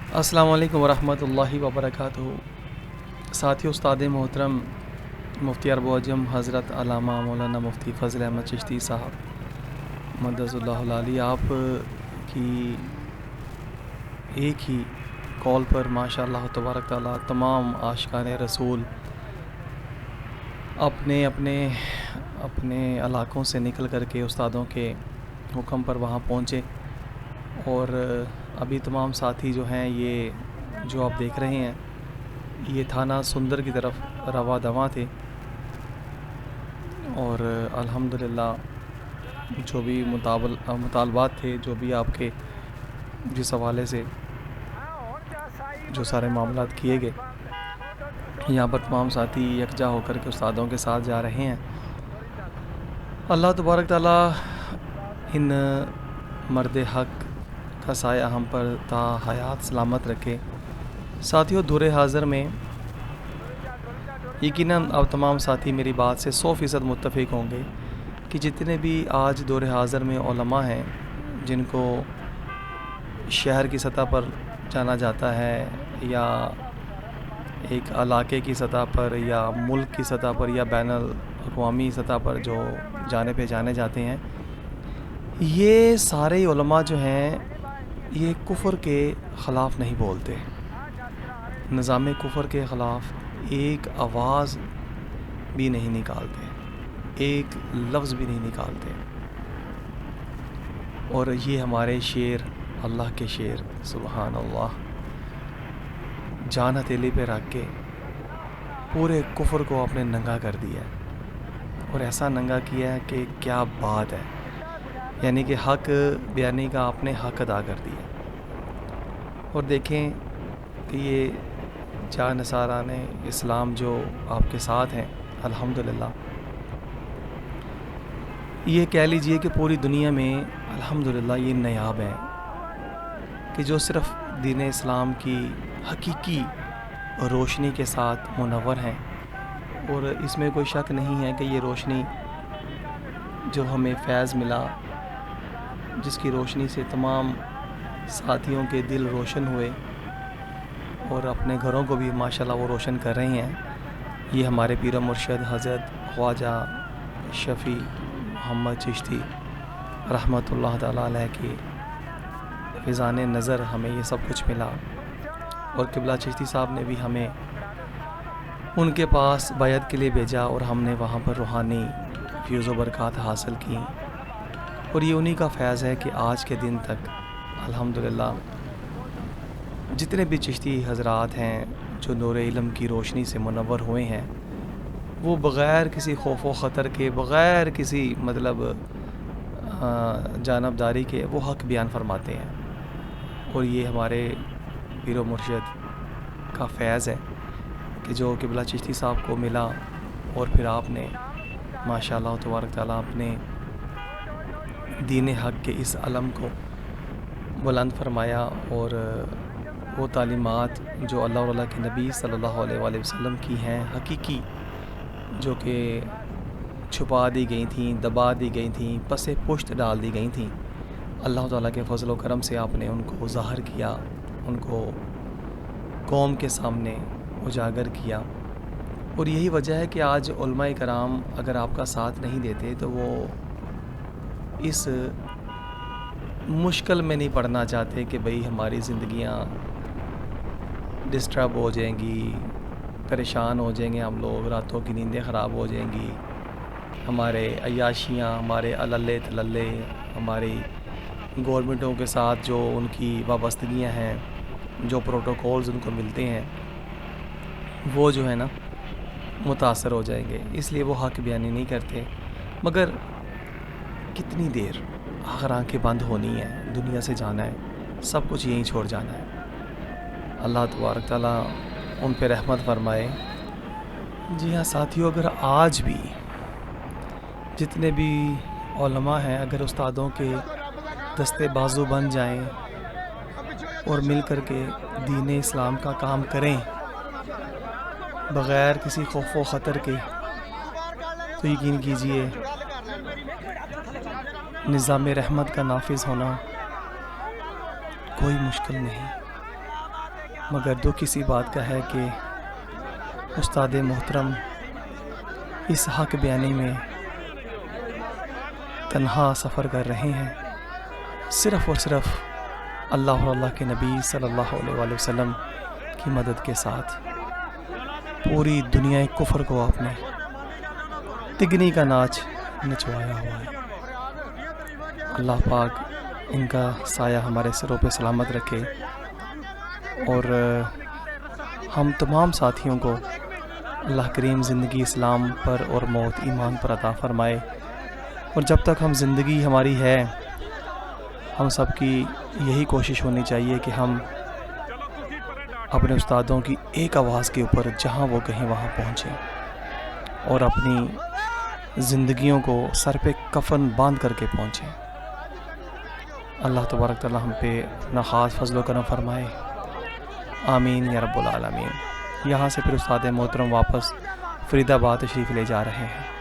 السلام علیکم ورحمۃ اللہ وبرکاتہ۔ ساتھی استاد محترم مفتی ارب و اجم حضرت علامہ مولانا مفتی فضل احمد چشتی صاحب مدث اللہ العالی، آپ کی ایک ہی کال پر ماشاء اللہ تبارک تعالیٰ تمام عاشقان رسول اپنے اپنے اپنے علاقوں سے نکل کر کے استادوں کے حکم پر وہاں پہنچے، اور ابھی تمام ساتھی جو ہیں یہ جو آپ دیکھ رہے ہیں یہ تھانہ سندر کی طرف رواں دواں تھے، اور الحمدللہ جو بھی مطالبات تھے، جو بھی آپ کے جس حوالے سے جو سارے معاملات کیے گئے، یہاں پر تمام ساتھی یکجا ہو کر کے استادوں کے ساتھ جا رہے ہیں۔ اللہ تبارک تعالیٰ ان مرد حق کا سایہ ہم پر تا حیات سلامت رکھے۔ ساتھیوں، دور حاضر میں یقیناً اب تمام ساتھی میری بات سے 100% متفق ہوں گے کہ جتنے بھی آج دور حاضر میں علماء ہیں جن کو شہر کی سطح پر جانا جاتا ہے، یا ایک علاقے کی سطح پر، یا ملک کی سطح پر، یا بین الاقوامی سطح پر جو پہچانے جاتے ہیں، یہ سارے علماء جو ہیں یہ کفر کے خلاف نہیں بولتے، نظام کفر کے خلاف ایک آواز بھی نہیں نکالتے، ایک لفظ بھی نہیں نکالتے، اور یہ ہمارے شیر، اللہ کے شیر، سبحان اللہ، جان ہتھیلی پہ رکھ کے پورے کفر کو آپ نے ننگا کر دیا ہے، اور ایسا ننگا کیا ہے کہ کیا بات ہے، یعنی کہ حق بیانی کا آپ نے حق ادا کر دیا۔ اور دیکھیں کہ یہ جانصاران اسلام جو آپ کے ساتھ ہیں، الحمدللہ یہ کہہ لیجئے کہ پوری دنیا میں الحمدللہ یہ نایاب ہیں کہ جو صرف دین اسلام کی حقیقی روشنی کے ساتھ منور ہیں، اور اس میں کوئی شک نہیں ہے کہ یہ روشنی جو ہمیں فیض ملا، جس کی روشنی سے تمام ساتھیوں کے دل روشن ہوئے اور اپنے گھروں کو بھی ماشاءاللہ وہ روشن کر رہے ہیں، یہ ہمارے پیر و مرشد حضرت خواجہ شفیع محمد چشتی رحمۃ اللہ تعالیٰ علیہ کی فیضان نظر ہمیں یہ سب کچھ ملا، اور قبلہ چشتی صاحب نے بھی ہمیں ان کے پاس بیعت کے لیے بھیجا، اور ہم نے وہاں پر روحانی فیض و برکات حاصل کی، اور یہ انہی کا فیض ہے کہ آج کے دن تک الحمدللہ جتنے بھی چشتی حضرات ہیں جو نور علم کی روشنی سے منور ہوئے ہیں، وہ بغیر کسی خوف و خطر کے، بغیر کسی جانبداری کے وہ حق بیان فرماتے ہیں، اور یہ ہمارے پیر و مرشد کا فیض ہے کہ جو قبلہ چشتی صاحب کو ملا، اور پھر آپ نے ماشاءاللہ تبارک تعالیٰ اپنے دین حق کے اس علم کو بلند فرمایا، اور وہ تعلیمات جو اللہ اور اللہ کے نبی صلی اللہ علیہ وآلہ وسلم کی ہیں حقیقی، جو کہ چھپا دی گئی تھیں، دبا دی گئی تھیں، پس پشت ڈال دی گئی تھیں، اللہ تعالیٰ کے فضل و کرم سے آپ نے ان کو ظاہر کیا، ان کو قوم کے سامنے اجاگر کیا، اور یہی وجہ ہے کہ آج علماء کرام اگر آپ کا ساتھ نہیں دیتے تو وہ اس مشکل میں نہیں پڑنا چاہتے کہ بھئی ہماری زندگیاں ڈسٹرب ہو جائیں گی، پریشان ہو جائیں گے، ہم لوگ راتوں کی نیندیں خراب ہو جائیں گی، ہمارے عیاشیاں، ہمارے عللے تللے، ہماری گورنمنٹوں کے ساتھ جو ان کی وابستگیاں ہیں، جو پروٹوکولز ان کو ملتے ہیں، وہ جو ہے نا متاثر ہو جائیں گے، اس لیے وہ حق بیانی نہیں کرتے۔ مگر کتنی دیر، آخر آنکھیں بند ہونی ہے، دنیا سے جانا ہے، سب کچھ یہیں چھوڑ جانا ہے۔ اللہ تبارک تعالیٰ ان پہ رحمت فرمائے۔ جی ہاں ساتھیوں، اگر آج بھی جتنے بھی علماء ہیں اگر استادوں کے دستے بازو بن جائیں اور مل کر کے دین اسلام کا کام کریں بغیر کسی خوف و خطر کے، تو یقین کیجئے نظام رحمت کا نافذ ہونا کوئی مشکل نہیں۔ مگر دکھ اسی بات کا ہے کہ استاد محترم اس حق بیانی میں تنہا سفر کر رہے ہیں، صرف اور صرف اللہ اور اللہ کے نبی صلی اللہ علیہ وآلہ وسلم کی مدد کے ساتھ پوری دنیا کفر کو آپ نے تگنی کا ناچ نچوایا ہوا ہے۔ اللہ پاک ان کا سایہ ہمارے سروں پہ سلامت رکھے اور ہم تمام ساتھیوں کو اللہ کریم زندگی اسلام پر اور موت ایمان پر عطا فرمائے، اور جب تک ہم زندگی ہماری ہے ہم سب کی یہی کوشش ہونی چاہیے کہ ہم اپنے استادوں کی ایک آواز کے اوپر جہاں وہ کہیں وہاں پہنچیں اور اپنی زندگیوں کو سر پہ کفن باندھ کر کے پہنچیں۔ اللہ تبارک تعالی ہم پہ اپنا خاص فضل و کرم فرمائے، آمین یا رب العالمین۔ یہاں سے پھر استاد محترم واپس فرید آباد تشریف لے جا رہے ہیں۔